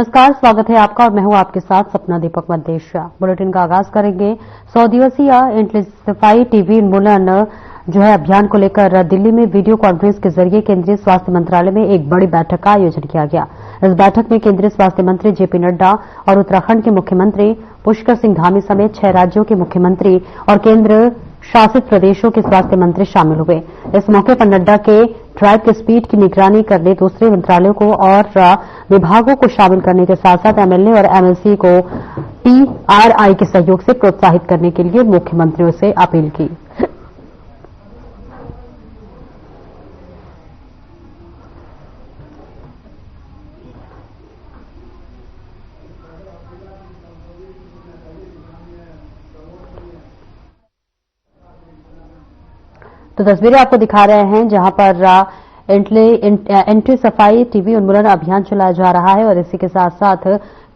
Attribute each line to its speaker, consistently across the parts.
Speaker 1: नमस्कार, स्वागत है आपका और मैं हूं आपके साथ सपना दीपक मदेशिया। बुलेटिन का आगाज करेंगे 100 दिवसीय इंटेंसिफाई टीबी उन्मूलन अभियान को लेकर दिल्ली में वीडियो कॉन्फ्रेंस के जरिए केंद्रीय स्वास्थ्य मंत्रालय में एक बड़ी बैठक का आयोजन किया गया। इस बैठक में केंद्रीय स्वास्थ्य मंत्री जेपी नड्डा और उत्तराखंड के मुख्यमंत्री पुष्कर सिंह धामी समेत 6 राज्यों के मुख्यमंत्री और केंद्र शासित प्रदेशों के स्वास्थ्य मंत्री शामिल हुए। इस मौके पर नड्डा के ट्राइब के स्पीड की निगरानी करने दूसरे मंत्रालयों को और विभागों को शामिल करने के साथ साथ एमएलए और एमएलसी को टीआरआई के सहयोग से प्रोत्साहित करने के लिए मुख्यमंत्रियों से अपील की। तो तस्वीरें आपको दिखा रहे हैं जहां पर एंटी सफाई टीबी उन्मूलन अभियान चलाया जा रहा है और इसी के साथ साथ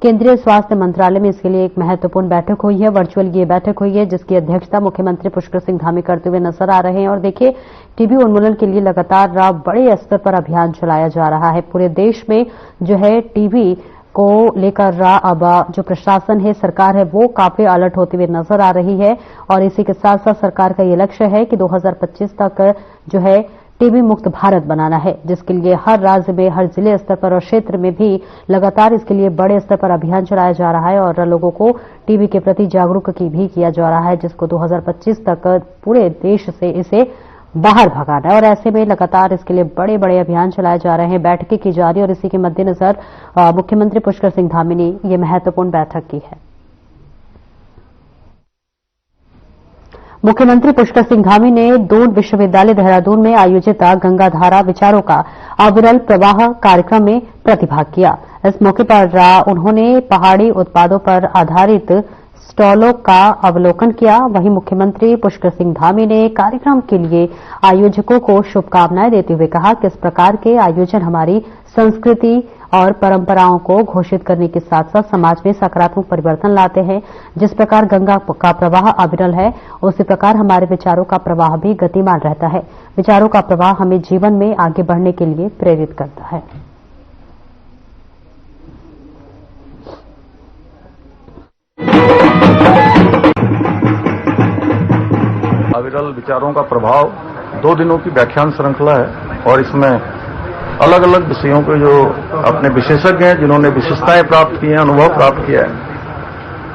Speaker 1: केंद्रीय स्वास्थ्य मंत्रालय में इसके लिए एक महत्वपूर्ण बैठक हुई है। वर्चुअल ये बैठक हुई है जिसकी अध्यक्षता मुख्यमंत्री पुष्कर सिंह धामी करते हुए नजर आ रहे हैं। और देखिए, टीबी उन्मूलन के लिए लगातार बड़े स्तर पर अभियान चलाया जा रहा है। पूरे देश में टीबी को लेकर अब जो प्रशासन है, सरकार है, वो काफी अलर्ट होते हुए नजर आ रही है। और इसी के साथ साथ सरकार का ये लक्ष्य है कि 2025 तक टीबी मुक्त भारत बनाना है, जिसके लिए हर राज्य में, हर जिले स्तर पर और क्षेत्र में भी लगातार इसके लिए बड़े स्तर पर अभियान चलाया जा रहा है और लोगों को टीबी के प्रति जागरूक भी किया जा रहा है, जिसको 2025 तक पूरे देश से इसे बाहर भगाना है। और ऐसे में लगातार इसके लिए बड़े बड़े अभियान चलाए जा रहे हैं, बैठकें की जा रही है और इसी के मद्देनजर मुख्यमंत्री पुष्कर सिंह धामी ने ये महत्वपूर्ण बैठक की है। मुख्यमंत्री पुष्कर सिंह धामी ने दून विश्वविद्यालय देहरादून में आयोजित गंगाधारा विचारों का अविरल प्रवाह कार्यक्रम में प्रतिभाग किया। इस मौके पर उन्होंने पहाड़ी उत्पादों पर आधारित स्टॉलों का अवलोकन किया। वहीं मुख्यमंत्री पुष्कर सिंह धामी ने कार्यक्रम के लिए आयोजकों को शुभकामनाएं देते हुए कहा कि इस प्रकार के आयोजन हमारी संस्कृति और परंपराओं को घोषित करने के साथ साथ समाज में सकारात्मक परिवर्तन लाते हैं। जिस प्रकार गंगा का प्रवाह अविरल है, उसी प्रकार हमारे विचारों का प्रवाह भी गतिमान रहता है। विचारों का प्रवाह हमें जीवन में आगे बढ़ने के लिए प्रेरित करता है।
Speaker 2: अविरल विचारों का प्रभाव 2 दिनों की व्याख्यान श्रृंखला है और इसमें अलग अलग विषयों के जो अपने विशेषज्ञ हैं, जिन्होंने विशेषताएं प्राप्त की हैं, अनुभव प्राप्त किया है,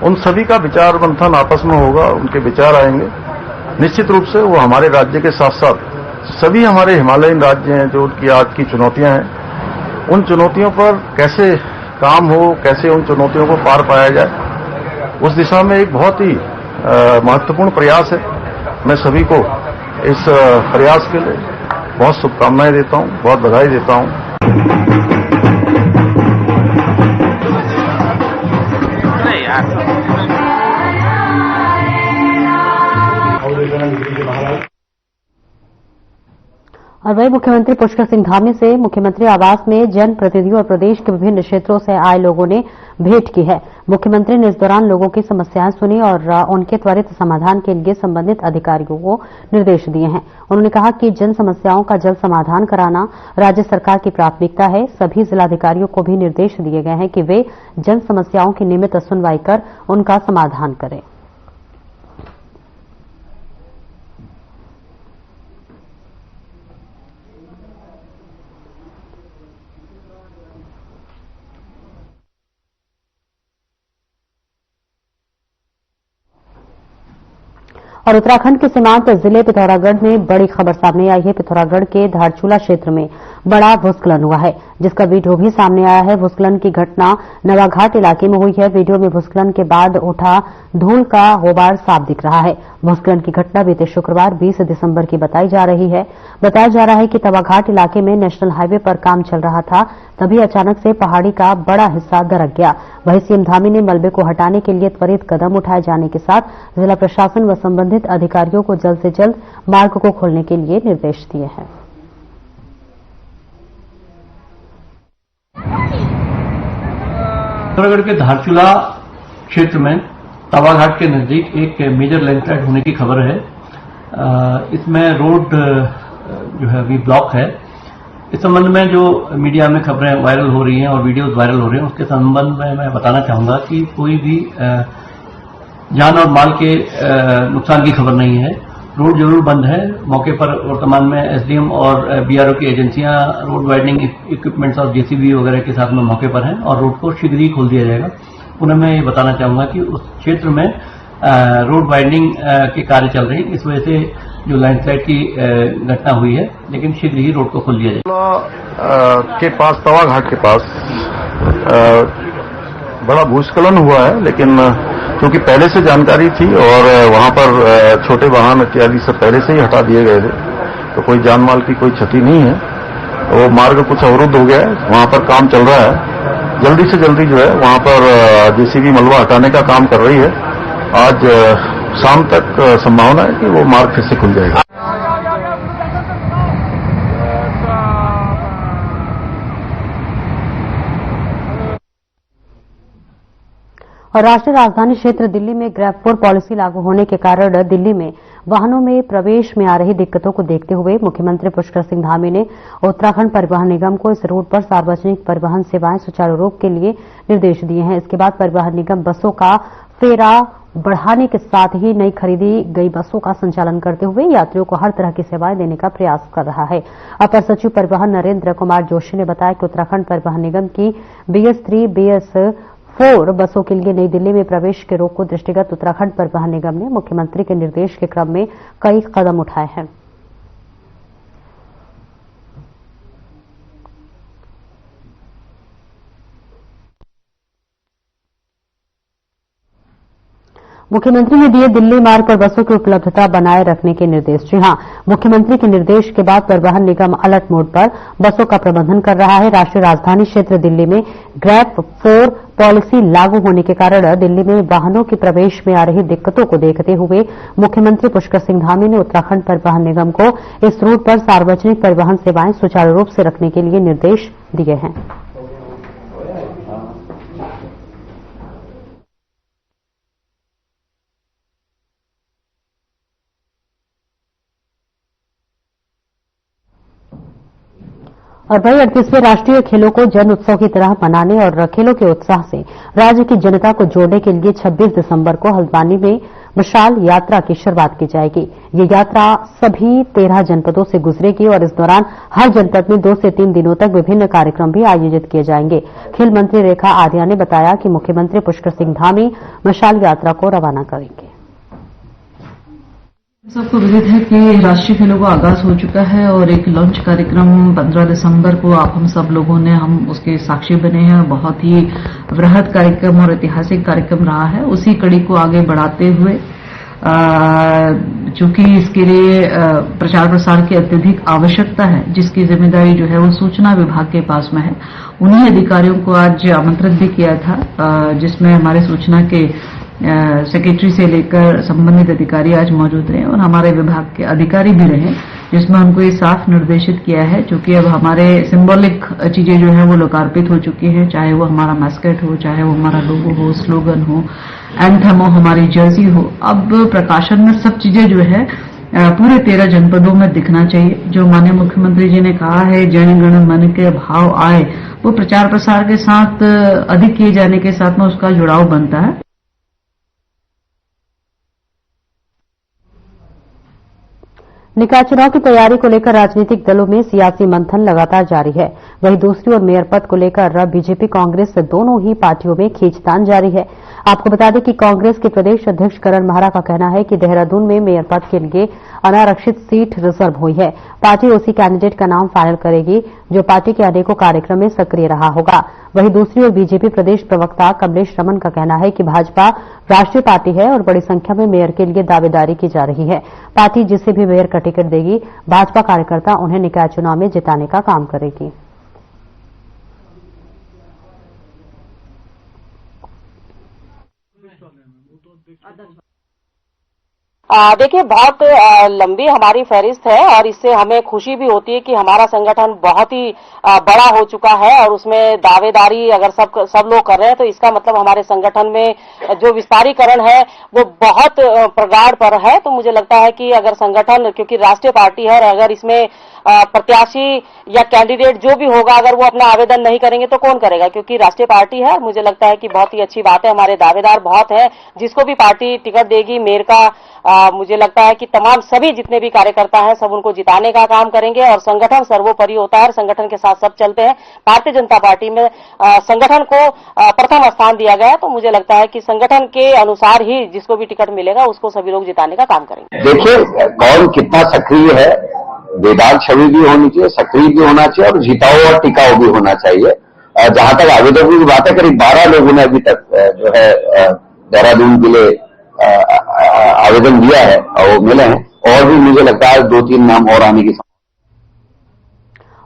Speaker 2: उन सभी का विचार मंथन आपस में होगा, उनके विचार आएंगे। निश्चित रूप से वो हमारे राज्य के साथ साथ सभी हमारे हिमालयन राज्य हैं जो उनकी आज की चुनौतियां हैं, उन चुनौतियों पर कैसे काम हो, कैसे उन चुनौतियों को पार पाया जाए, उस दिशा में एक बहुत ही महत्वपूर्ण प्रयास है। मैं सभी को इस प्रयास के लिए बहुत शुभकामनाएं देता हूं, बहुत बधाई देता हूं।
Speaker 1: और वही मुख्यमंत्री पुष्कर सिंह धामी से मुख्यमंत्री आवास में जनप्रतिनिधियों और प्रदेश के विभिन्न क्षेत्रों से आए लोगों ने भेंट की है। मुख्यमंत्री ने इस दौरान लोगों की समस्याएं सुनी और उनके त्वरित समाधान के लिए संबंधित अधिकारियों को निर्देश दिए हैं। उन्होंने कहा कि जन समस्याओं का जल्द समाधान कराना राज्य सरकार की प्राथमिकता है। सभी जिलाधिकारियों को भी निर्देश दिए गए हैं कि वे जन समस्याओं की नियमित सुनवाई कर उनका समाधान करें। और उत्तराखंड के सीमांत जिले पिथौरागढ़ में बड़ी खबर सामने आई है। पिथौरागढ़ के धारचूला क्षेत्र में बड़ा भूस्खलन हुआ है, जिसका वीडियो भी सामने आया है। भूस्खलन की घटना नवाघाट इलाके में हुई है। वीडियो में भूस्खलन के बाद उठा धूल का गुबार साफ दिख रहा है। भूस्खलन की घटना बीते शुक्रवार 20 दिसंबर की बताई जा रही है। बताया जा रहा है कि तवाघाट इलाके में नेशनल हाईवे पर काम चल रहा था, तभी अचानक से पहाड़ी का बड़ा हिस्सा दरक गया। वहीं सीएम धामी ने मलबे को हटाने के लिए त्वरित कदम उठाए जाने के साथ जिला प्रशासन व संबंधित अधिकारियों को जल्द से जल्द मार्ग को खोलने के लिए निर्देश दिए हैं।
Speaker 3: पिथौरागढ़ के धारचूला क्षेत्र में तवाघाट के नजदीक एक मेजर लैंडस्लाइड होने की खबर है। इसमें रोड जो है अभी ब्लॉक है इस संबंध में जो मीडिया में खबरें वायरल हो रही हैं और वीडियोज वायरल हो रहे हैं, उसके संबंध में मैं बताना चाहूंगा कि कोई भी जान और माल के नुकसान की खबर नहीं है। रोड जरूर बंद है। मौके पर वर्तमान में एसडीएम और बीआरओ की एजेंसियां रोड वाइडनिंग इक्विपमेंट्स और जेसीबी वगैरह के साथ में मौके पर हैं और रोड को शीघ्र ही खोल दिया जाएगा। पुनः मैं ये बताना चाहूंगा कि उस क्षेत्र में रोड वाइडनिंग के कार्य चल रहे हैं, इस वजह से जो लैंडस्लाइड की घटना हुई है, लेकिन शीघ्र ही रोड को खोल दिया जाएगा।
Speaker 2: के पास तवा घाट के पास बड़ा भूस्खलन हुआ है, लेकिन क्योंकि पहले से जानकारी थी और वहां पर छोटे वाहन इत्यादि सब पहले से ही हटा दिए गए थे, तो कोई जान माल की कोई क्षति नहीं है। वो मार्ग कुछ अवरुद्ध हो गया है, वहां पर काम चल रहा है। जल्दी से जल्दी जो है वहां पर जेसीबी मलबा हटाने का काम कर रही है। आज शाम तक संभावना है कि वो मार्ग फिर से खुल जाएगा।
Speaker 1: और राष्ट्रीय राजधानी क्षेत्र दिल्ली में ग्रैब 4 पॉलिसी लागू होने के कारण दिल्ली में वाहनों में प्रवेश में आ रही दिक्कतों को देखते हुए मुख्यमंत्री पुष्कर सिंह धामी ने उत्तराखंड परिवहन निगम को इस रूट पर सार्वजनिक परिवहन सेवाएं सुचारू रूप के लिए निर्देश दिए हैं। इसके बाद परिवहन निगम बसों का फेरा बढ़ाने के साथ ही नई खरीदी गई बसों का संचालन करते हुए यात्रियों को हर तरह की सेवाएं देने का प्रयास कर रहा है। अपर सचिव परिवहन नरेंद्र कुमार जोशी ने बताया कि उत्तराखंड परिवहन निगम की BS3 BS4 बसों के लिए नई दिल्ली में प्रवेश के रोक को दृष्टिगत उत्तराखंड परिवहन निगम ने मुख्यमंत्री के निर्देश के क्रम में कई कदम उठाए हैं। मुख्यमंत्री ने दिए दिल्ली मार्ग पर बसों की उपलब्धता बनाए रखने के निर्देश। जी हां, मुख्यमंत्री के निर्देश के बाद परिवहन निगम अलर्ट मोड पर बसों का प्रबंधन कर रहा है। राष्ट्रीय राजधानी क्षेत्र दिल्ली में ग्रैब 4 पॉलिसी लागू होने के कारण दिल्ली में वाहनों के प्रवेश में आ रही दिक्कतों को देखते हुए मुख्यमंत्री पुष्कर सिंह धामी ने उत्तराखंड परिवहन निगम को इस रूट पर सार्वजनिक परिवहन सेवाएं सुचारू रूप से रखने के लिए निर्देश दिए हैं। और वही 38वें राष्ट्रीय खेलों को जन उत्सव की तरह मनाने और खेलों के उत्साह से राज्य की जनता को जोड़ने के लिए 26 दिसंबर को हल्द्वानी में मशाल यात्रा की शुरुआत की जाएगी। ये यात्रा सभी 13 जनपदों से गुजरेगी और इस दौरान हर जनपद में 2 से 3 दिनों तक विभिन्न कार्यक्रम भी आयोजित किए जाएंगे। खेल मंत्री रेखा आर्या ने बताया कि मुख्यमंत्री पुष्कर सिंह धामी मशाल यात्रा को रवाना करेंगे।
Speaker 4: सबको विदित है कि राष्ट्रीय खेलों का आगाज हो चुका है और एक लॉन्च कार्यक्रम 15 दिसंबर को आप हम सब लोगों ने हम उसके साक्षी बने हैं। बहुत ही वृहद कार्यक्रम और ऐतिहासिक कार्यक्रम रहा है। उसी कड़ी को आगे बढ़ाते हुए चूंकि इसके लिए प्रचार प्रसार की अत्यधिक आवश्यकता है, जिसकी जिम्मेदारी जो है वो सूचना विभाग के पास में है, उन्हीं अधिकारियों को आज आमंत्रित भी किया था, जिसमें हमारे सूचना के सेक्रेटरी से लेकर संबंधित अधिकारी आज मौजूद रहे और हमारे विभाग के अधिकारी भी रहे, जिसमें उनको ये साफ निर्देशित किया है, क्योंकि अब हमारे सिंबॉलिक चीजें जो है वो लोकार्पित हो चुकी है, चाहे वो हमारा मैस्केट हो, चाहे वो हमारा लोगो हो, स्लोगन हो, एंथम हो, हमारी जर्सी हो। अब प्रकाशन में सब चीजें जो है पूरे 13 जनपदों में दिखना चाहिए। जो माननीय मुख्यमंत्री जी ने कहा है जन गण मन के भाव आए, वो प्रचार प्रसार के साथ अधिक किए जाने के साथ में उसका जुड़ाव बनता है।
Speaker 1: निकाय चुनाव की तैयारी को लेकर राजनीतिक दलों में सियासी मंथन लगातार जारी है। वहीं दूसरी ओर मेयर पद को लेकर बीजेपी कांग्रेस दोनों ही पार्टियों में खींचतान जारी है। आपको बता दें कि कांग्रेस के प्रदेश अध्यक्ष करण माहरा का कहना है कि देहरादून में मेयर पद के लिए अनारक्षित सीट रिजर्व हुई है। पार्टी उसी कैंडिडेट का नाम फाइनल करेगी जो पार्टी के अनेकों कार्यक्रम में सक्रिय रहा होगा। वहीं दूसरी ओर बीजेपी प्रदेश प्रवक्ता कमलेश रमन का कहना है कि भाजपा राष्ट्रीय पार्टी है और बड़ी संख्या में मेयर के लिए दावेदारी की जा रही है। पार्टी जिसे भी मेयर का टिकट देगी, भाजपा कार्यकर्ता उन्हें निकाय चुनाव में जिताने का काम करेगी।
Speaker 5: देखिए, बहुत लंबी हमारी फहरिस्त है और इससे हमें खुशी भी होती है कि हमारा संगठन बहुत ही बड़ा हो चुका है और उसमें दावेदारी अगर सब लोग कर रहे हैं तो इसका मतलब हमारे संगठन में जो विस्तारीकरण है वो बहुत प्रगाढ़ पर है। तो मुझे लगता है कि अगर संगठन, क्योंकि राष्ट्रीय पार्टी है और अगर इसमें प्रत्याशी या कैंडिडेट जो भी होगा अगर वो अपना आवेदन नहीं करेंगे तो कौन करेगा, क्योंकि राष्ट्रीय पार्टी है। मुझे लगता है कि बहुत ही अच्छी बात है, हमारे दावेदार बहुत है। जिसको भी पार्टी टिकट देगी मेयर का मुझे लगता है कि तमाम सभी जितने भी कार्यकर्ता हैं सब उनको जिताने का काम करेंगे और संगठन सर्वोपरि होता है, संगठन के साथ सब चलते हैं। भारतीय जनता पार्टी में संगठन को प्रथम स्थान दिया गया है, तो मुझे लगता है कि संगठन के अनुसार ही जिसको भी टिकट मिलेगा उसको सभी लोग जिताने का काम करेंगे।
Speaker 6: देखिए कौन कितना सक्रिय है, बेदाग छवि भी होनी चाहिए, सक्रिय भी होना चाहिए और जिताऊ और टिकाऊ भी होना चाहिए। जहां तक आवेदकों की बात है, करीब 12 लोगों ने अभी तक जो है देहरादून के लिए आवेदन दिया है और वो मिले हैं, और भी मुझे लगता है 2-3 नाम और आने की।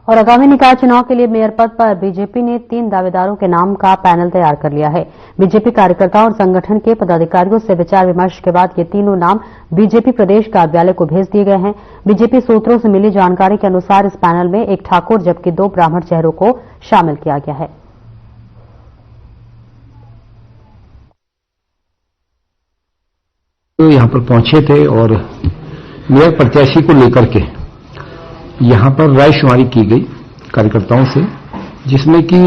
Speaker 1: और आगामी निकाय चुनाव के लिए मेयर पद पर बीजेपी ने 3 दावेदारों के नाम का पैनल तैयार कर लिया है। बीजेपी कार्यकर्ताओं और संगठन के पदाधिकारियों से विचार विमर्श के बाद ये तीनों नाम बीजेपी प्रदेश कार्यालय को भेज दिए गए हैं। बीजेपी सूत्रों से मिली जानकारी के अनुसार इस पैनल में एक ठाकुर जबकि 2 ब्राह्मण चेहरों को शामिल किया गया है।
Speaker 7: तो यहाँ पर पहुंचे थे और मेयर प्रत्याशी को लेकर के यहाँ पर रायशुमारी की गई कार्यकर्ताओं से, जिसमें कि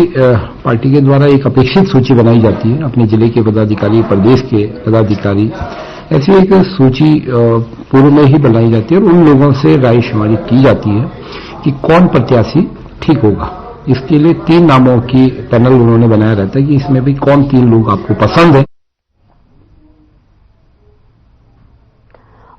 Speaker 7: पार्टी के द्वारा एक अपेक्षित सूची बनाई जाती है, अपने जिले के पदाधिकारी, प्रदेश के पदाधिकारी, ऐसी एक सूची पूर्व में ही बनाई जाती है और उन लोगों से रायशुमारी की जाती है कि कौन प्रत्याशी ठीक होगा। इसके लिए 3 नामों की पैनल उन्होंने बनाया रहता है कि इसमें भी कौन 3 लोग आपको पसंद है।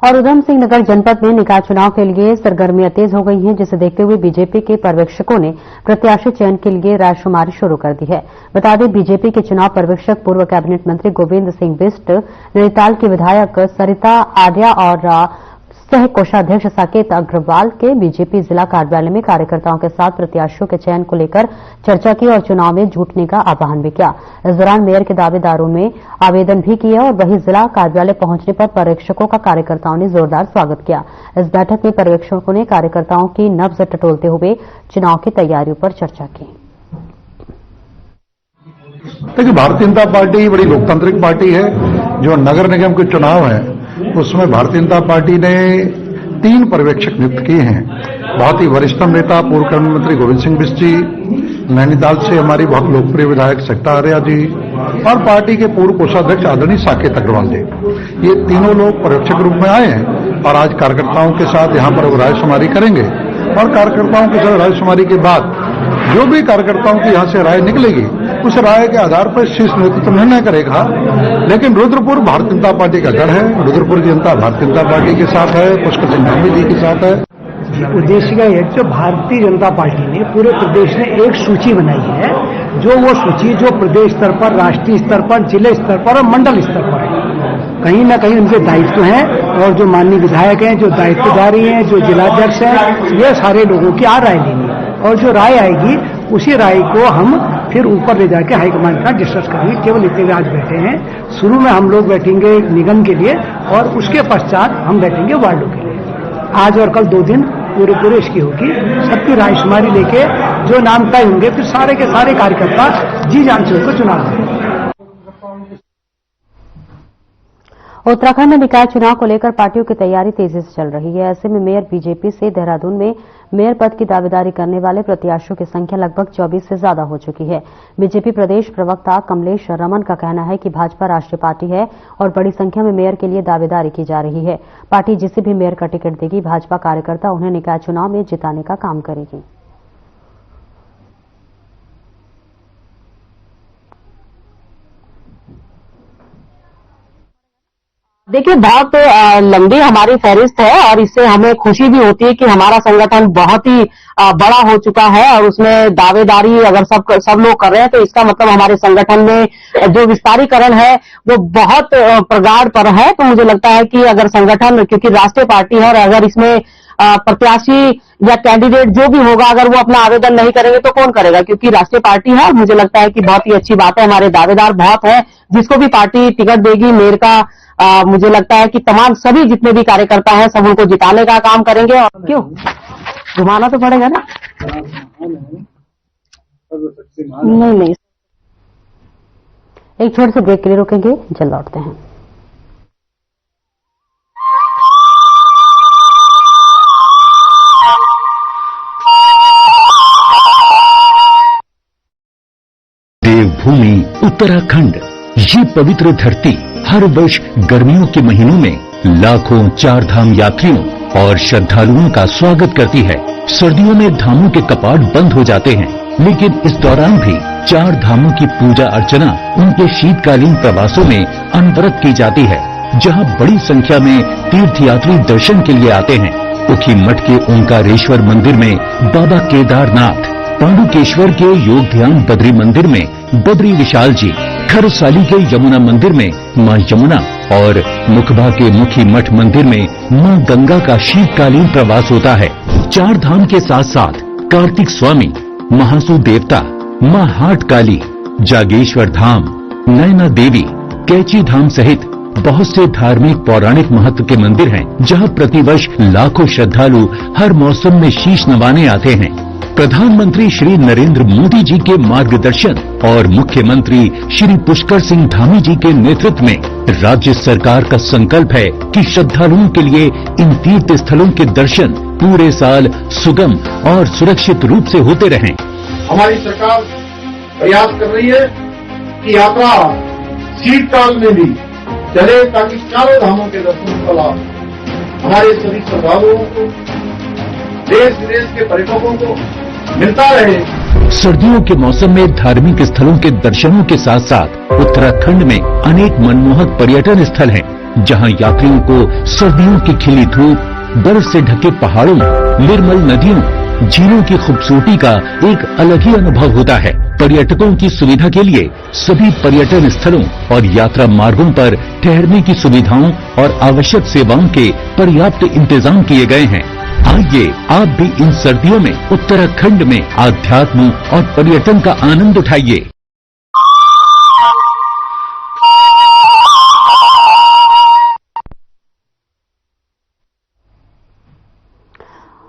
Speaker 1: और उधम सिंह नगर जनपद में निकाय चुनाव के लिए सरगर्मियां तेज हो गई हैं, जिसे देखते हुए बीजेपी के पर्यवेक्षकों ने प्रत्याशी चयन के लिए रायशुमारी शुरू कर दी है। बता दें, बीजेपी के चुनाव पर्यवेक्षक पूर्व कैबिनेट मंत्री गोविंद सिंह बिष्ट, नैनीताल के विधायक सरिता आर्या और सह कोषाध्यक्ष साकेत अग्रवाल के बीजेपी जिला कार्यालय में कार्यकर्ताओं के साथ प्रत्याशियों के चयन को लेकर चर्चा की और चुनाव में जुटने का आह्वान भी किया। इस दौरान मेयर के दावेदारों ने आवेदन भी किया और वहीं जिला कार्यालय पहुंचने पर पर्यवेक्षकों का कार्यकर्ताओं ने जोरदार स्वागत किया। इस बैठक में पर्यवेक्षकों ने कार्यकर्ताओं की नब्ज टटोलते हुए चुनाव की तैयारियों पर चर्चा की।
Speaker 8: देखिए, भारतीय जनता पार्टी बड़ी लोकतांत्रिक पार्टी है। जो नगर निगम के चुनाव है उसमें भारतीय जनता पार्टी ने 3 पर्यवेक्षक नियुक्त किए हैं। बहुत ही वरिष्ठतम नेता पूर्व कैबिनेट मंत्री गोविंद सिंह बिष्ट जी, नैनीताल से हमारी बहुत लोकप्रिय विधायक सरिता आर्या जी और पार्टी के पूर्व कोषाध्यक्ष आदरणीय साकेत अग्रवाल जी, ये तीनों लोग पर्यवेक्षक रूप में आए हैं और आज कार्यकर्ताओं के साथ यहाँ पर वो रायशुमारी करेंगे और कार्यकर्ताओं के साथ रायशुमारी के बाद जो भी कार्यकर्ताओं की यहाँ से राय निकलेगी उस राय के आधार पर शीर्ष नेतृत्व निर्णय करेगा। लेकिन रुद्रपुर भारतीय जनता पार्टी का गढ़ है, रुद्रपुर की जनता भारतीय जनता पार्टी के साथ है, पुष्कर सिंह धामी जी के साथ है।
Speaker 9: उद्देश्य का यह जो भारतीय जनता पार्टी ने पूरे प्रदेश में एक सूची बनाई है, जो वो सूची जो प्रदेश स्तर पर, राष्ट्रीय स्तर पर, जिले स्तर पर और मंडल स्तर पर है। कहीं न कहीं उनके दायित्व हैं और जो माननीय विधायक हैं, जो दायित्वधारी हैं, जो जिलाध्यक्ष हैं, ये सारे लोगों की राय लेनी और जो राय आएगी उसी राय को हम फिर ऊपर ले जाके हाईकमान का डिस्कस करेंगे। केवल इतने आज बैठे हैं, शुरू में हम लोग बैठेंगे निगम के लिए और उसके पश्चात हम बैठेंगे वार्डों के लिए। आज और कल 2 दिन पूरे इसकी होगी, सबकी रायशुमारी लेके जो नाम तय होंगे फिर सारे के सारे कार्यकर्ता जी जान से उनको चुनाव होंगे।
Speaker 1: उत्तराखंड में निकाय चुनाव को लेकर पार्टियों की तैयारी तेजी से चल रही है। ऐसे में मेयर बीजेपी से देहरादून में मेयर पद की दावेदारी करने वाले प्रत्याशियों की संख्या लगभग 24 से ज्यादा हो चुकी है। बीजेपी प्रदेश प्रवक्ता कमलेश रमन का कहना है कि भाजपा राष्ट्रीय पार्टी है और बड़ी संख्या में मेयर के लिए दावेदारी की जा रही है। पार्टी जिसे भी मेयर का टिकट देगी, भाजपा कार्यकर्ता उन्हें निकाय चुनाव में जिताने का काम करेगी।
Speaker 5: देखिए, बहुत लंबी हमारी फहरिस्त है और इससे हमें खुशी भी होती है कि हमारा संगठन बहुत ही बड़ा हो चुका है और उसमें दावेदारी अगर सब लोग कर रहे हैं तो इसका मतलब हमारे संगठन में जो विस्तारीकरण है वो बहुत प्रगाढ़ पर है। तो मुझे लगता है कि अगर संगठन, क्योंकि राष्ट्रीय पार्टी है और अगर इसमें प्रत्याशी या कैंडिडेट जो भी होगा अगर वो अपना आवेदन नहीं करेंगे तो कौन करेगा, क्योंकि राष्ट्रीय पार्टी है। मुझे लगता है कि बहुत ही अच्छी बात है, हमारे दावेदार बहुत है। जिसको भी पार्टी टिकट देगी मेयर का, मुझे लगता है कि तमाम सभी जितने भी कार्यकर्ता हैं सब उनको जिताने का काम करेंगे। और क्यों घुमाना तो पड़ेगा ना, नहीं। एक छोटे से ब्रेक के लिए रुकेंगे, जल्द लौटते हैं।
Speaker 10: भूमि उत्तराखंड, ये पवित्र धरती हर वर्ष गर्मियों के महीनों में लाखों चार धाम यात्रियों और श्रद्धालुओं का स्वागत करती है। सर्दियों में धामों के कपाट बंद हो जाते हैं, लेकिन इस दौरान भी चार धामों की पूजा अर्चना उनके शीतकालीन प्रवासों में अनवरत की जाती है, जहां बड़ी संख्या में तीर्थयात्री दर्शन के लिए आते हैं। उखी मठ के ओंकारेश्वर मंदिर में बाबा केदारनाथ, पांडुकेश्वर के योग ध्यान बद्री मंदिर में बद्री विशाल जी, खरसाली के यमुना मंदिर में मां यमुना और मुखबा के मुखी मठ मंदिर में मां गंगा का शीतकालीन प्रवास होता है। चार धाम के साथ साथ कार्तिक स्वामी, महासू देवता, मां हाट काली, जागेश्वर धाम, नैना देवी, कैची धाम सहित बहुत से धार्मिक पौराणिक महत्व के मंदिर हैं, जहां प्रतिवर्ष लाखों श्रद्धालु हर मौसम में शीश नवाने आते हैं। प्रधानमंत्री श्री नरेंद्र मोदी जी के मार्गदर्शन और मुख्यमंत्री श्री पुष्कर सिंह धामी जी के नेतृत्व में राज्य सरकार का संकल्प है कि श्रद्धालुओं के लिए इन तीर्थ स्थलों के दर्शन पूरे साल सुगम और सुरक्षित रूप से होते रहें।
Speaker 11: हमारी सरकार प्रयास कर रही है कि यात्रा शीतकाल में भी चले, ताकि चारों धामों के दर्शन का लाभ हमारे सभी श्रद्धालुओं को, देश विदेश के पर्यटकों को मिलता रहे।
Speaker 10: सर्दियों के मौसम में धार्मिक स्थलों के दर्शनों के साथ साथ उत्तराखंड में अनेक मनमोहक पर्यटन स्थल हैं, जहां यात्रियों को सर्दियों की खिली धूप, बर्फ से ढके पहाड़ों, निर्मल नदियों, झीलों की खूबसूरती का एक अलग ही अनुभव होता है। पर्यटकों की सुविधा के लिए सभी पर्यटन स्थलों और यात्रा मार्गों पर ठहरने की सुविधाओं और आवश्यक सेवाओं के पर्याप्त इंतजाम किए गए हैं। आइए आप भी इन सर्दियों में उत्तराखंड में आध्यात्म और पर्यटन का आनंद उठाइए।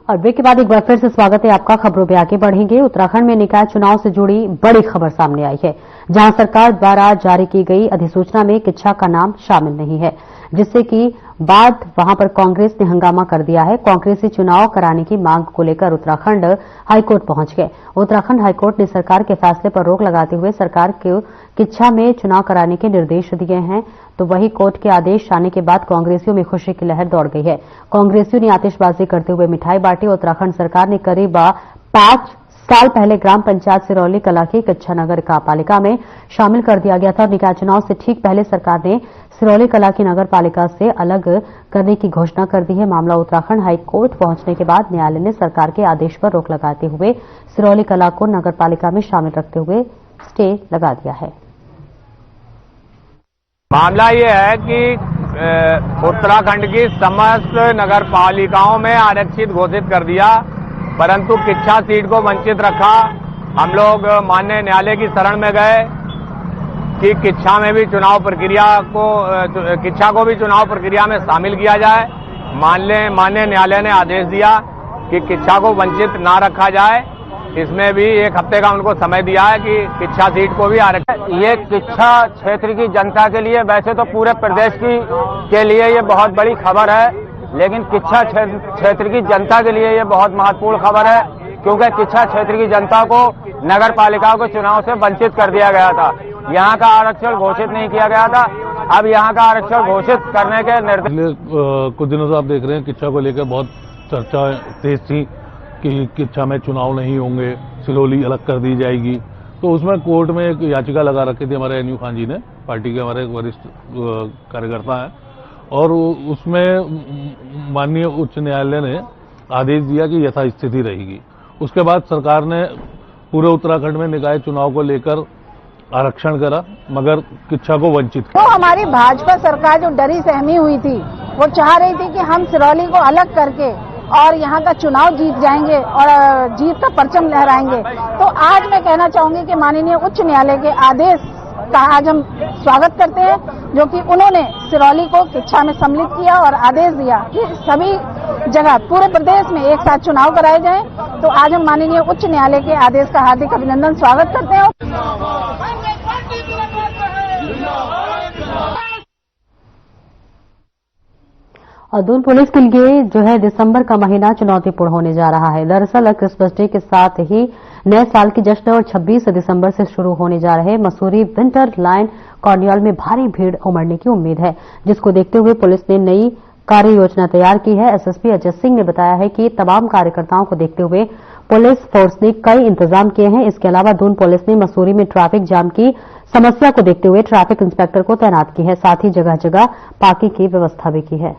Speaker 1: और ब्रेक के बाद एक बार फिर से स्वागत है आपका। खबरों पे आगे बढ़ेंगे। उत्तराखंड में निकाय चुनाव से जुड़ी बड़ी खबर सामने आई है, जहां सरकार द्वारा जारी की गई अधिसूचना में किच्छा का नाम शामिल नहीं है, जिससे कि बाद वहां पर कांग्रेस ने हंगामा कर दिया है। कांग्रेसी चुनाव कराने की मांग को लेकर उत्तराखंड हाईकोर्ट पहुंच गए। उत्तराखंड हाईकोर्ट ने सरकार के फैसले पर रोक लगाते हुए सरकार को किच्छा में चुनाव कराने के निर्देश दिए हैं। तो वही कोर्ट के आदेश आने के बाद कांग्रेसियों में खुशी की लहर दौड़ गई है। कांग्रेसियों ने आतिशबाजी करते हुए मिठाई बांटी। उत्तराखंड सरकार ने करीब 5 साल पहले ग्राम पंचायत सिरौली कला की किच्छा नगर पालिका में शामिल कर दिया गया था। निकाय चुनाव से ठीक पहले सरकार ने सिरौली कला की नगर पालिका से अलग करने की घोषणा कर दी है। मामला उत्तराखंड हाई कोर्ट पहुंचने के बाद न्यायालय ने सरकार के आदेश पर रोक लगाते हुए सिरौली कला को नगर पालिका में शामिल रखते हुए स्टे लगा दिया है।
Speaker 12: मामला ये है कि उत्तराखंड की समस्त नगर पालिकाओं में आरक्षित घोषित कर दिया, परंतु किच्छा सीट को वंचित रखा। हम लोग माननीय न्यायालय की शरण में गए कि किच्छा में भी चुनाव प्रक्रिया को किच्छा को भी चुनाव प्रक्रिया में शामिल किया जाए। माननीय न्यायालय ने आदेश दिया कि किच्छा को वंचित ना रखा जाए। इसमें भी 1 हफ्ते का उनको समय दिया है कि किच्छा सीट को भी आरक्षित। ये किच्छा क्षेत्र की जनता के लिए, वैसे तो पूरे प्रदेश के लिए ये बहुत बड़ी खबर है, लेकिन किच्छा क्षेत्र की जनता के लिए ये बहुत महत्वपूर्ण खबर है, क्योंकि किच्छा क्षेत्र की जनता को नगर पालिकाओं के चुनाव से वंचित कर दिया गया था। यहाँ का आरक्षण घोषित नहीं किया गया था। अब यहाँ का आरक्षण घोषित करने के निर्देश।
Speaker 13: कुछ दिनों से आप देख रहे हैं किच्छा को लेकर बहुत चर्चा तेज थी कि किच्छा में चुनाव नहीं होंगे, सिरौली अलग कर दी जाएगी। तो उसमें कोर्ट में एक याचिका लगा रखी थी हमारे एनयू खान जी ने, पार्टी के हमारे वरिष्ठ कार्यकर्ता हैं, और उसमें माननीय उच्च न्यायालय ने आदेश दिया कि यथास्थिति रहेगी। उसके बाद सरकार ने पूरे उत्तराखंड में निकाय चुनाव को लेकर आरक्षण करा, मगर किच्छा को वंचित किया।
Speaker 14: तो हमारी भाजपा सरकार जो डरी सहमी हुई थी, वो चाह रही थी कि हम सिरौली को अलग करके और यहाँ का चुनाव जीत जाएंगे और जीत का परचम लहराएंगे। तो आज मैं कहना चाहूंगी कि माननीय उच्च न्यायालय के आदेश का आज हम स्वागत करते हैं, जो कि उन्होंने सिरौली को किच्छा में सम्मिलित किया और आदेश दिया कि सभी जगह पूरे प्रदेश में एक साथ चुनाव कराए जाएं। तो आज हम माननीय उच्च न्यायालय के आदेश का हार्दिक अभिनंदन स्वागत करते हैं।
Speaker 1: और दून पुलिस के लिए जो है दिसंबर का महीना चुनौतीपूर्ण होने जा रहा है। दरअसल क्रिसमस डे के साथ ही नए साल की जश्न और 26 दिसंबर से शुरू होने जा रहे मसूरी विंटर लाइन कार्निवाल में भारी भीड़ उमड़ने की उम्मीद है, जिसको देखते हुए पुलिस ने नई कार्य योजना तैयार की है। एसएसपी अजय सिंह ने बताया है कि तमाम कार्यकर्ताओं को देखते हुए पुलिस फोर्स ने कई इंतजाम किए हैं। इसके अलावा दून पुलिस ने मसूरी में ट्रैफिक जाम की समस्या को देखते हुए ट्रैफिक इंस्पेक्टर को तैनात की है, साथ ही जगह जगह पार्किंग की व्यवस्था भी की है।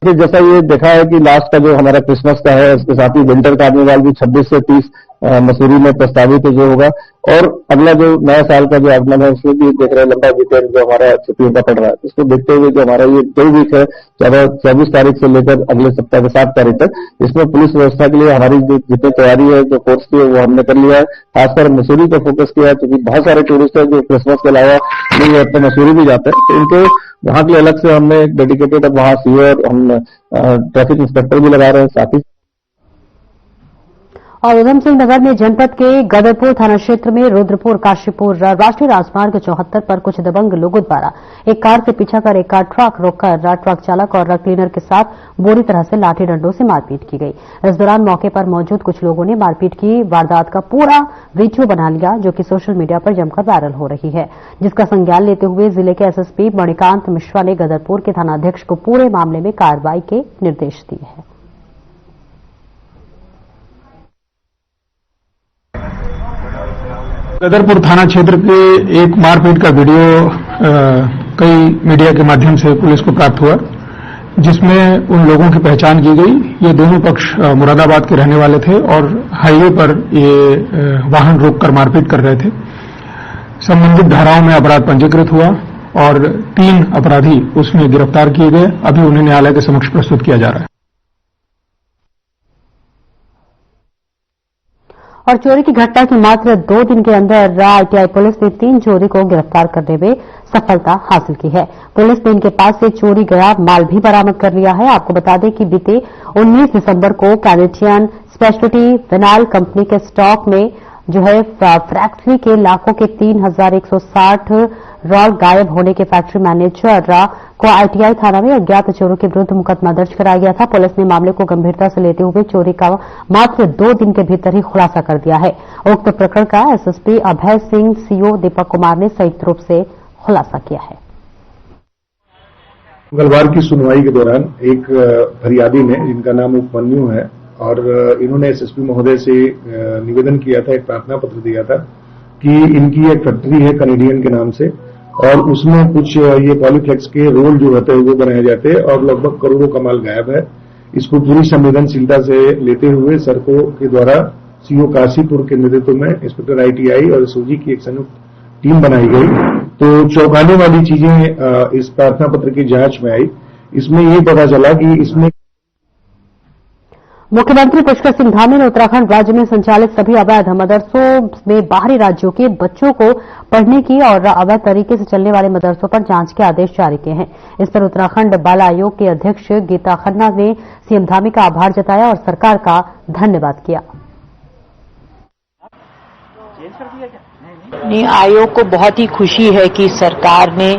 Speaker 15: जैसा ये देखा है कि लास्ट का जो हमारा क्रिसमस का है, उसके साथ ही विंटर कार्निवाल भी 26 से 30 मसूरी में प्रस्तावित जो होगा, और अगला जो नया साल का जो आगमन है उसमें भी देख रहे हैं लंबा वीकेंड जो हमारा छुट्टियों का पड़ रहा है, इसको देखते हुए जो हमारा ये 2 वीक है 24 तारीख से लेकर अगले सप्ताह के 7 तारीख तक, इसमें पुलिस व्यवस्था के लिए हमारी जितनी तैयारी है, जो फोर्स की है वो हमने कर लिया है। खासकर मसूरी पर फोकस किया है, क्योंकि बहुत सारे टूरिस्ट है जो क्रिसमस के अलावा नहीं अपने मसूरी भी जाते हैं, तो उनको वहां के लिए अलग से हमने एक डेडिकेटेड अब वहां सीओ और हम ट्रैफिक इंस्पेक्टर भी लगा रहे हैं साथ ही।
Speaker 1: और उधम सिंह नगर में जनपद के गदरपुर थाना क्षेत्र में रुद्रपुर काशीपुर राष्ट्रीय राजमार्ग 74 पर कुछ दबंग लोगों द्वारा एक कार से पीछा कर एक कार ट्रक रोककर ट्रक चालक और क्लीनर के साथ बुरी तरह से लाठी डंडों से मारपीट की गई। इस दौरान मौके पर मौजूद कुछ लोगों ने मारपीट की वारदात का पूरा वीडियो बना लिया, जो कि सोशल मीडिया पर जमकर वायरल हो रही है, जिसका संज्ञान लेते हुए जिले के एसएसपी मणिकांत मिश्रा ने गदरपुर के थानाध्यक्ष को पूरे मामले में कार्रवाई के निर्देश दिए हैं।
Speaker 16: गदरपुर थाना क्षेत्र के एक मारपीट का वीडियो कई मीडिया के माध्यम से पुलिस को प्राप्त हुआ, जिसमें उन लोगों की पहचान की गई। ये दोनों पक्ष मुरादाबाद के रहने वाले थे और हाईवे पर ये वाहन रोककर मारपीट कर रहे थे। संबंधित धाराओं में अपराध पंजीकृत हुआ और 3 अपराधी उसमें गिरफ्तार किए गए। अभी उन्हें न्यायालय के समक्ष प्रस्तुत किया जा रहा है।
Speaker 1: और चोरी की घटना की मात्र 2 दिन के अंदर आईटीआई पुलिस ने 3 चोरी को गिरफ्तार करने में सफलता हासिल की है। पुलिस ने इनके पास से चोरी गया माल भी बरामद कर लिया है। आपको बता दें कि बीते 19 दिसंबर को कैनेडियन स्पेशलिटी विनाइल कंपनी के स्टॉक में जो है फैक्ट्री के लाखों के 3160 रॉल गायब होने के फैक्ट्री मैनेजर को आईटीआई थाना में अज्ञात चोरों के विरुद्ध मुकदमा दर्ज कराया गया था। पुलिस ने मामले को गंभीरता से लेते हुए चोरी का मात्र 2 दिन के भीतर ही खुलासा कर दिया है। उक्त प्रकरण का एसएसपी अभय सिंह, सीओ दीपक कुमार ने संयुक्त रूप से खुलासा किया है।
Speaker 11: मंगलवार की सुनवाई के दौरान एक फरियादी ने, जिनका नाम उपमन्यु है, और इन्होंने एसएसपी महोदय से निवेदन किया था, एक प्रार्थना पत्र दिया था कि इनकी एक फैक्ट्री है कैनेडियन के नाम से, और उसमें कुछ ये पॉलीफ्लेक्स के रोल जो होते हैं वो बनाए जाते हैं और लगभग करोड़ों का माल गायब है। इसको पूरी संवेदनशीलता से लेते हुए सरको के द्वारा सीओ काशीपुर के नेतृत्व में इंस्पेक्टर आईटीआई और एसओजी की एक संयुक्त टीम बनाई गई। तो चौंकाने वाली चीजें इस प्रार्थना पत्र की जांच में आई। इसमें ये पता चला कि इसमें
Speaker 1: मुख्यमंत्री पुष्कर सिंह धामी ने उत्तराखंड राज्य में संचालित सभी अवैध मदरसों में बाहरी राज्यों के बच्चों को पढ़ने की और अवैध तरीके से चलने वाले मदरसों पर जांच के आदेश जारी किए हैं। इस पर उत्तराखंड बाल आयोग के अध्यक्ष गीता खन्ना ने सीएम धामी का आभार जताया और सरकार का धन्यवाद किया।
Speaker 17: आयोग को बहुत ही खुशी है कि सरकार ने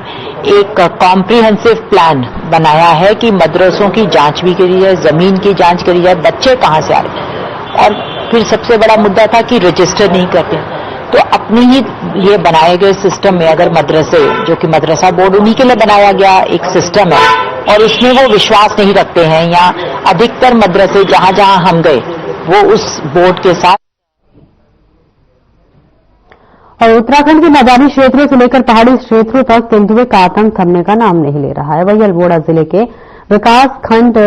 Speaker 17: एक कॉम्प्रिहेंसिव प्लान बनाया है कि मदरसों की जांच भी करी जाए, जमीन की जांच करी जाए, बच्चे कहां से आ रहे, और फिर सबसे बड़ा मुद्दा था कि रजिस्टर नहीं करते। तो अपने ही ये बनाए गए सिस्टम में अगर मदरसे, जो कि मदरसा बोर्ड उन्हीं के लिए बनाया गया एक सिस्टम है, और उसमें वो विश्वास नहीं रखते हैं, या अधिकतर मदरसे जहां जहां हम गए वो उस बोर्ड के साथ।
Speaker 1: और उत्तराखंड के मैदानी क्षेत्रों से लेकर पहाड़ी क्षेत्रों तक तेंदुए का आतंक थमने का नाम नहीं ले रहा है। वहीं अल्मोड़ा जिले के विकास खंड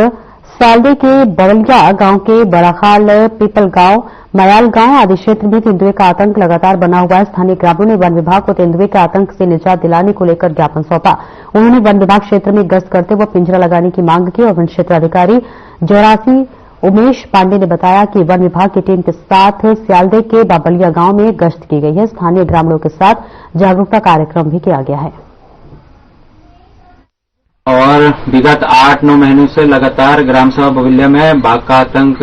Speaker 1: सालदे के बवलिया गांव के बड़ाखाल, पीपल गांव, मयाल गांव आदि क्षेत्र में तेंदुए का आतंक लगातार बना हुआ है। स्थानीय ग्रामीणों ने वन विभाग को तेंदुए के आतंक से निजात दिलाने को लेकर ज्ञापन सौंपा। उन्होंने वन विभाग क्षेत्र में गश्त करते हुए पिंजरा लगाने की मांग की और वन क्षेत्राधिकारी जोरासी उमेश पांडे ने बताया कि वन विभाग की टीम के साथ सियालदे के बाबलिया गांव में गश्त की गई है। स्थानीय ग्रामीणों के साथ जागरूकता कार्यक्रम भी किया गया है।
Speaker 18: और विगत 8-9 महीनों से लगातार ग्राम सभा बबलिया में बाघ का आतंक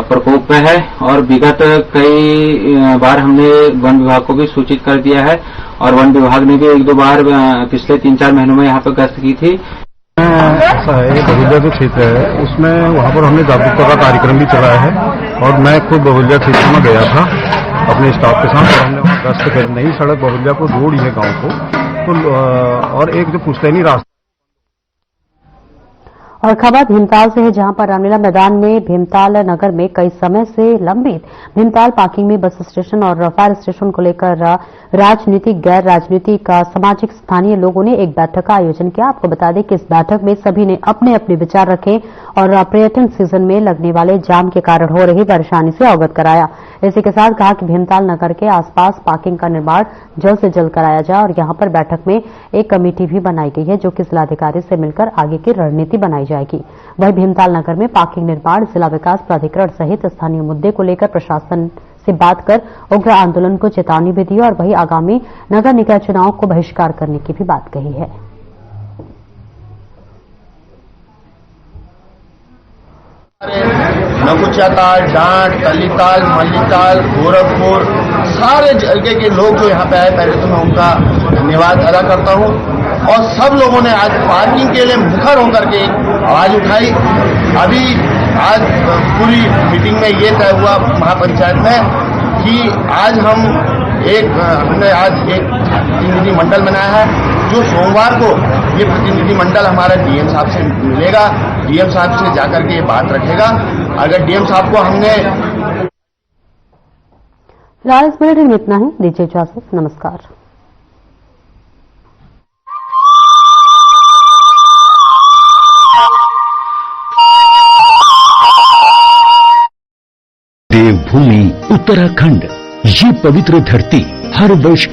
Speaker 18: प्रकोप में है, और विगत कई बार हमने वन विभाग को भी सूचित कर दिया है, और वन विभाग ने भी 1-2 बार पिछले 3-4 महीनों में यहाँ पर गश्त की थी।
Speaker 19: ऐसा है, ये बहुल्या जो क्षेत्र है उसमें वहाँ पर हमने जागरूकता का कार्यक्रम भी चलाया है और मैं खुद बहुल्या क्षेत्र में गया था अपने स्टाफ के साथ और हमने वहाँ गश्त कर नई सड़क बहुल्या को जोड़ी है गाँव को, तो और एक जो पुश्तैनी रास्ता।
Speaker 1: और खबर भीमताल से है, जहां पर रामलीला मैदान में भीमताल नगर में कई समय से लंबित भीमताल पार्किंग में बस स्टेशन और फायर स्टेशन को लेकर राजनीतिक गैर राजनीतिक सामाजिक स्थानीय लोगों ने एक बैठक का आयोजन किया। आपको बता दें कि इस बैठक में सभी ने अपने अपने विचार रखे और पर्यटन सीजन में लगने वाले जाम के कारण हो रही परेशानी से अवगत कराया। इसी के साथ कहा कि भीमताल नगर के आसपास पार्किंग का निर्माण जल्द से जल्द कराया जाए और यहां पर बैठक में एक कमेटी भी बनाई गई है जो कि जिलाधिकारी से मिलकर आगे की रणनीति बनाई जाएगी। वहीं भीमताल नगर में पार्किंग निर्माण, जिला विकास प्राधिकरण सहित स्थानीय मुद्दे को लेकर प्रशासन से बात कर उग्र आंदोलन को चेतावनी भी दी और वहीं आगामी नगर निकाय चुनाव को बहिष्कार करने की भी बात कही है।
Speaker 11: नकुचाताल, डांट, तलीताल, मल्लीताल, गोरखपुर सारे जगह के लोग जो यहाँ पे आए, पहले तो मैं उनका धन्यवाद अदा करता हूँ। और सब लोगों ने आज पार्किंग के लिए मुखर होकर के आवाज उठाई। अभी आज पूरी मीटिंग में ये तय हुआ महापंचायत में कि आज हमने आज एक प्रतिनिधि मंडल बनाया है जो सोमवार को ये प्रतिनिधि मंडल हमारा डीएम साहब से मिलेगा, डीएम साहब से जाकर के ये बात रखेगा। अगर डीएम साहब को हमने
Speaker 1: फिलहाल इस बुलेटिन में इतना ही। दीजिए इजाजत, नमस्कार।
Speaker 10: देवभूमि उत्तराखंड, ये पवित्र धरती हर वर्ष